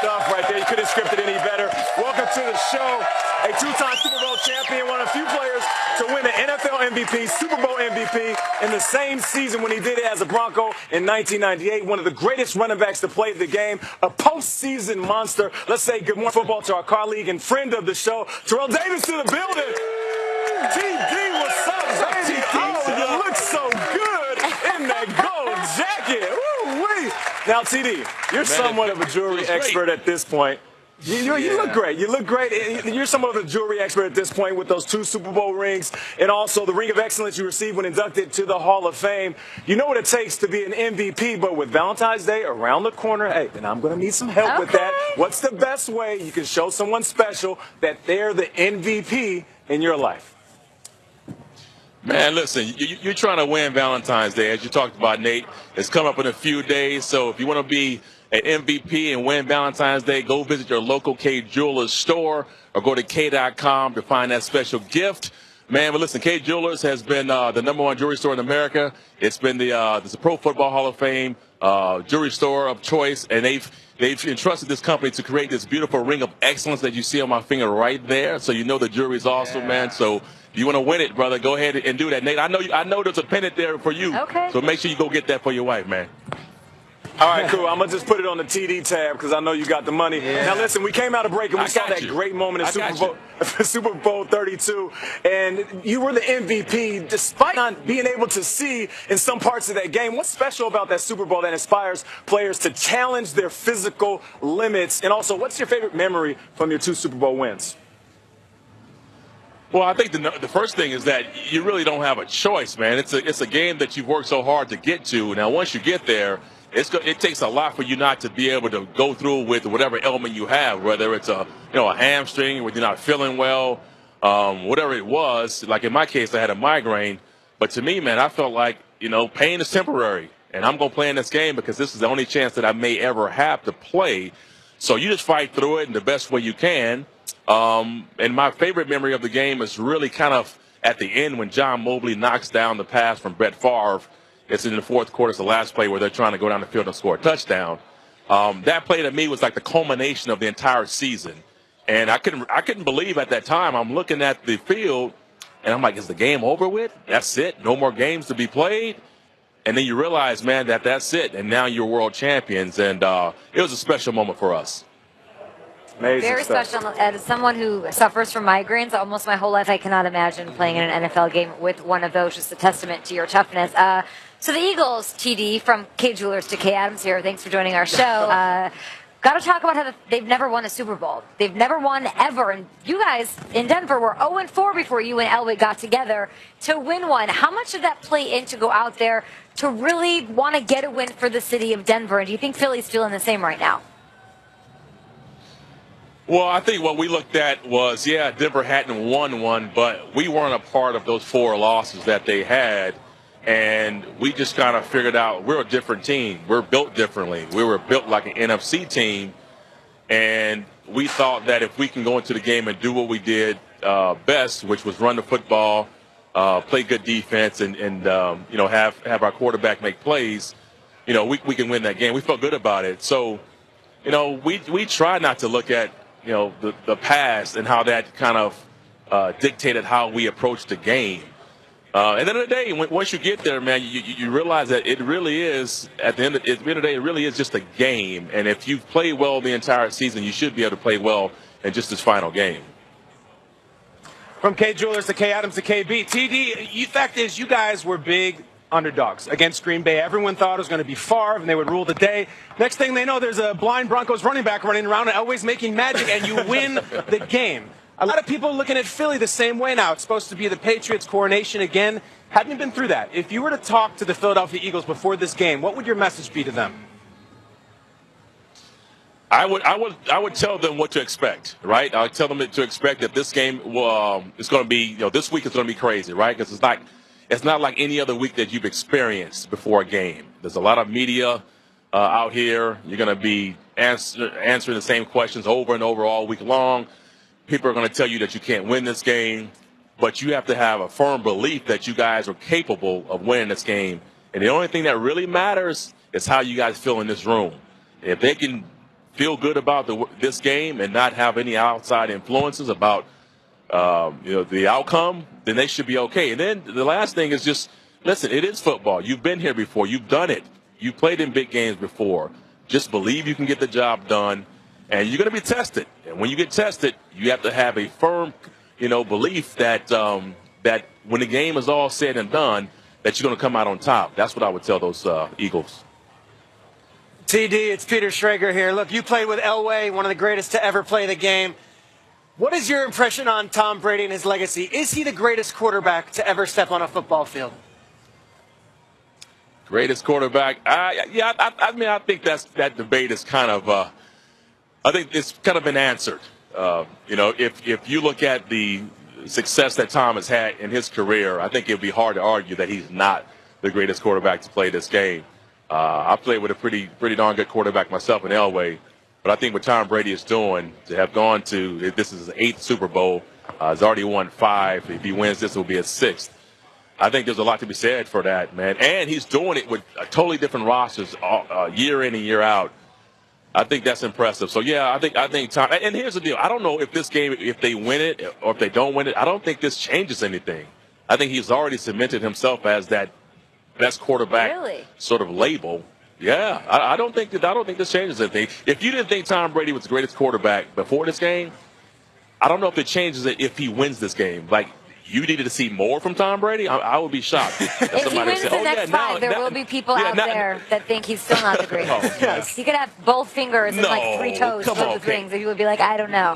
stuff right there. You couldn't script it any better. Welcome to the show. A two-time Super Bowl champion, one of the few players to win the NFL MVP, Super Bowl MVP in the same season when he did it as a Bronco in 1998. One of the greatest running backs to play the game, a postseason monster. Let's say good morning football to our colleague and friend of the show, Terrell Davis to the building. TD, what's up, baby? Oh, you look so good in that gold jacket. Woo-wee. Now, TD, you're somewhat of a jewelry expert at this point. You look great. You look great. You're somewhat of a jewelry expert at this point with those 2 Super Bowl rings and also the Ring of Excellence you received when inducted to the Hall of Fame. You know what it takes to be an MVP, but with Valentine's Day around the corner, hey, and I'm going to need some help with that. What's the best way you can show someone special that they're the MVP in your life? Man, listen, you're trying to win Valentine's Day, as you talked about, Nate. It's coming up in a few days, so if you want to be an MVP and win Valentine's Day, go visit your local Kay Jewelers store or go to Kay.com to find that special gift. Man, but listen, Kay Jewelers has been the #1 jewelry store in America. It's been the Pro Football Hall of Fame jewelry store of choice, and they've entrusted this company to create this beautiful ring of excellence that you see on my finger right there. So you know the jewelry is awesome, man. So if you want to win it, brother, go ahead and do that. Nate, I know there's a pendant there for you. Okay. So make sure you go get that for your wife, man. All right, cool. I'm going to just put it on the TD tab because I know you got the money. Yeah. Now, listen, we came out of break and we saw that great moment in Super Bowl 32. And you were the MVP despite not being able to see in some parts of that game. What's special about that Super Bowl that inspires players to challenge their physical limits? And also, what's your favorite memory from your 2 Super Bowl wins? Well, I think the first thing is that you really don't have a choice, man. It's a game that you've worked so hard to get to. Now, once you get there, it takes a lot for you not to be able to go through with whatever ailment you have, whether it's a hamstring, where you're not feeling well, whatever it was. Like in my case, I had a migraine. But to me, man, I felt like, pain is temporary. And I'm going to play in this game because this is the only chance that I may ever have to play. So you just fight through it in the best way you can. And my favorite memory of the game is really kind of at the end when John Mobley knocks down the pass from Brett Favre. It's in the fourth quarter. It's the last play where they're trying to go down the field and score a touchdown. That play to me was like the culmination of the entire season. And I couldn't believe at that time. I'm looking at the field, and I'm like, is the game over with? That's it? No more games to be played? And then you realize, man, that's it. And now you're world champions. And it was a special moment for us. Amazing Very stuff. special. As someone who suffers from migraines almost my whole life, I cannot imagine playing in an NFL game with one of those. Just a testament to your toughness. So the Eagles, TD, from Kay Jewelers to Kay Adams here. Thanks for joining our show. Got to talk about how they've never won a Super Bowl. They've never won ever. And you guys in Denver were 0-4 before you and Elway got together to win one. How much did that play in to go out there to really want to get a win for the city of Denver? And do you think Philly's feeling the same right now? Well, I think what we looked at was, Denver hadn't won one, but we weren't a part of those 4 losses that they had. And we just kind of figured out we're a different team. We're built differently. We were built like an NFC team. And we thought that if we can go into the game and do what we did best, which was run the football, play good defense, and have our quarterback make plays, we can win that game. We felt good about it. So, we try not to look at the past and how that kind of dictated how we approach the game. At the end of the day, once you get there, man, you realize that it really is, at the end of the day, it really is just a game. And if you've played well the entire season, you should be able to play well in just this final game. From Kay Jewelers to Kay Adams to KB. TD, the fact is you guys were big underdogs against Green Bay. Everyone thought it was going to be Favre and they would rule the day. Next thing they know, there's a blind Broncos running back running around and Elway's making magic, and you win the game. A lot of people looking at Philly the same way now. It's supposed to be the Patriots' coronation again. Having been through that, if you were to talk to the Philadelphia Eagles before this game, what would your message be to them? I would tell them what to expect, right? I would tell them to expect that this game is going to be, this week is going to be crazy, right? Because it's not like any other week that you've experienced before a game. There's a lot of media out here. You're going to be answering the same questions over and over all week long. People are going to tell you that you can't win this game, but you have to have a firm belief that you guys are capable of winning this game. And the only thing that really matters is how you guys feel in this room. If they can feel good about this game and not have any outside influences about the outcome, then they should be okay. And then the last thing is just, listen, it is football. You've been here before. You've done it. You've played in big games before. Just believe you can get the job done, and you're going to be tested. And when you get tested, you have to have a firm, belief that that when the game is all said and done, that you're going to come out on top. That's what I would tell those Eagles. TD, it's Peter Schrager here. Look, you played with Elway, one of the greatest to ever play the game. What is your impression on Tom Brady and his legacy? Is he the greatest quarterback to ever step on a football field? Greatest quarterback? I think that debate is kind of, I think it's kind of been answered. If you look at the success that Tom has had in his career, I think it would be hard to argue that he's not the greatest quarterback to play this game. I played with a pretty darn good quarterback myself in Elway, but I think what Tom Brady is doing, to have gone to, this is his 8th Super Bowl, he's already won 5. If he wins, this will be his 6th. I think there's a lot to be said for that, man. And he's doing it with totally different rosters year in and year out. I think that's impressive. So, yeah, I think Tom. And here's the deal. I don't know if this game, if they win it or if they don't win it, I don't think this changes anything. I think he's already cemented himself as that best quarterback sort of label. Yeah, I don't think this changes anything. If you didn't think Tom Brady was the greatest quarterback before this game, I don't know if it changes it if he wins this game. Like, you needed to see more from Tom Brady? I would be shocked. If he wins the next 5, there will be people out there that think he's still not the greatest. Yes. He could have both fingers and like 3 toes filled with rings, and you would be like, I don't know.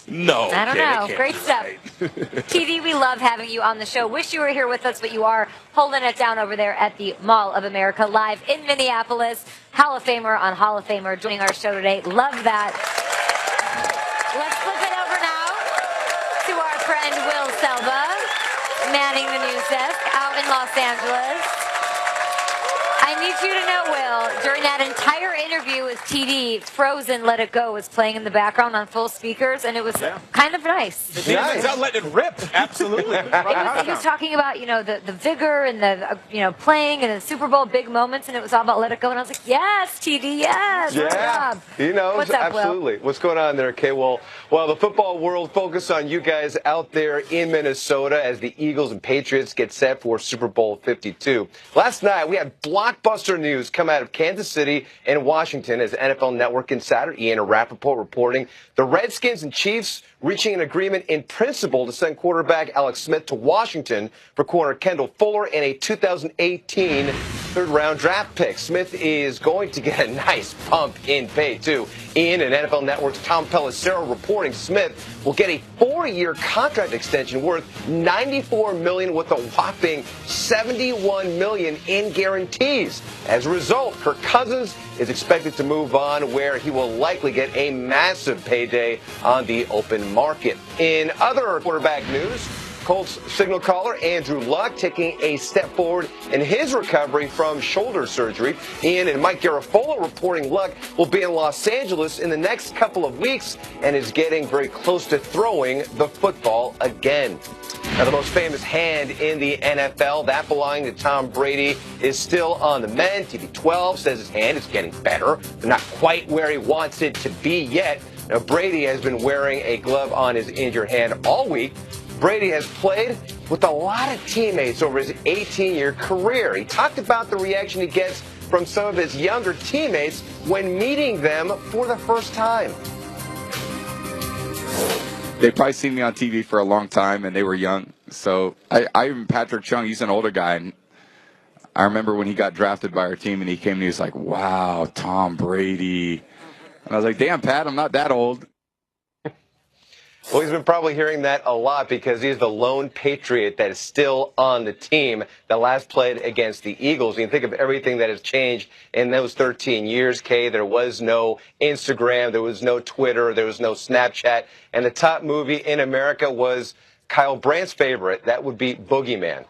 No. I don't know. Great stuff. TD, we love having you on the show. Wish you were here with us, but you are holding it down over there at the Mall of America live in Minneapolis. Hall of Famer on Hall of Famer joining our show today. Love that. Let's flip it over now to our friend Will Selva, manning the news desk out in Los Angeles. I need you to know, Will, during that entire interview with TD, Frozen Let It Go was playing in the background on full speakers, and it was kind of nice. Nice. Let it rip. Absolutely. He was talking about, the vigor and the, playing and the Super Bowl big moments, and it was all about Let It Go, and I was like, yes, TD, yes. Yeah. Good job. He knows. What's up, absolutely. Will? What's going on there, Kay? Well, the football world focus on you guys out there in Minnesota as the Eagles and Patriots get set for Super Bowl 52. Last night, we had blockbuster news come out of Kansas City and Washington as NFL Network insider Ian Rappaport reporting the Redskins and Chiefs reaching an agreement in principle to send quarterback Alex Smith to Washington for corner Kendall Fuller and a 2018 third-round draft pick. Smith is going to get a nice bump in pay, too. Ian and NFL Network's Tom Pelissero reporting Smith will get a 4-year contract extension worth $94 million with a whopping $71 million in guarantees. As a result, Kirk Cousins is expected to move on, where he will likely get a massive payday on the open market. In other quarterback news, Colts signal caller Andrew Luck taking a step forward in his recovery from shoulder surgery. Ian and Mike Garafolo reporting Luck will be in Los Angeles in the next couple of weeks and is getting very close to throwing the football again. Now, the most famous hand in the NFL, that belonging to Tom Brady, is still on the mend. TB12 says his hand is getting better, but not quite where he wants it to be yet. Now, Brady has been wearing a glove on his injured hand all week. Brady has played with a lot of teammates over his 18-year career. He talked about the reaction he gets from some of his younger teammates when meeting them for the first time. They've probably seen me on TV for a long time, and they were young. So I'm Patrick Chung. He's an older guy. And I remember when he got drafted by our team, and he came and he was like, wow, Tom Brady. And I was like, damn, Pat, I'm not that old. Well, he's been probably hearing that a lot because he's the lone Patriot that is still on the team that last played against the Eagles. You can think of everything that has changed in those 13 years, Kay. There was no Instagram, there was no Twitter, there was no Snapchat, and the top movie in America was Kyle Brandt's favorite. That would be Boogeyman.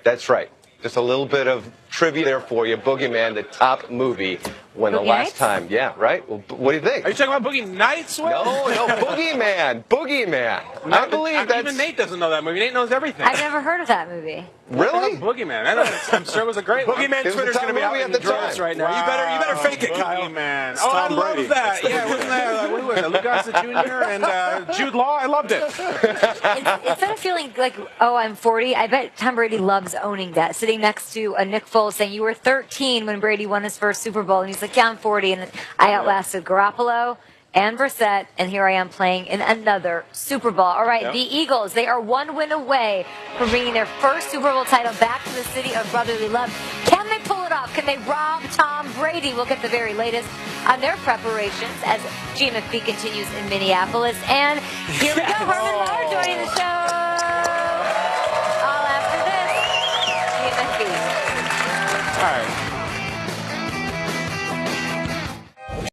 That's right. Just a little bit of trivia there for you. Boogeyman, the top movie when the Boogie last Nights? time. Yeah, right? Well, what do you think? Are you talking about Boogie Nights? Will? No, Boogeyman. Boogeyman. I believe that's... Even Nate doesn't know that movie. Nate knows everything. I've never heard of that movie. Really? Boogeyman. I'm sure it was a great one. Boogeyman It was Twitter's the going to be top out movie in at the droves time. right now. You better fake it, Kyle. Boogeyman. Oh, I Tom love Brady. that. Yeah, wasn't that who was it? Lou Gossett Jr. and Jude Law. I loved it. Instead of feeling like, oh, I'm 40, I bet Tom Brady loves owning that. Sitting next to a Nick Foles saying, you were 13 when Brady won his first Super Bowl. And he's like, yeah, I'm 40. And I outlasted Garoppolo and Brissett, and here I am playing in another Super Bowl. All right, the Eagles, they are 1 win away from bringing their first Super Bowl title back to the city of brotherly love. Can they pull it off? Can they rob Tom Brady? We'll get the very latest on their preparations as GMFB continues in Minneapolis. And here we go, Herman Lahr joining the show. All after this, GMFB. All right.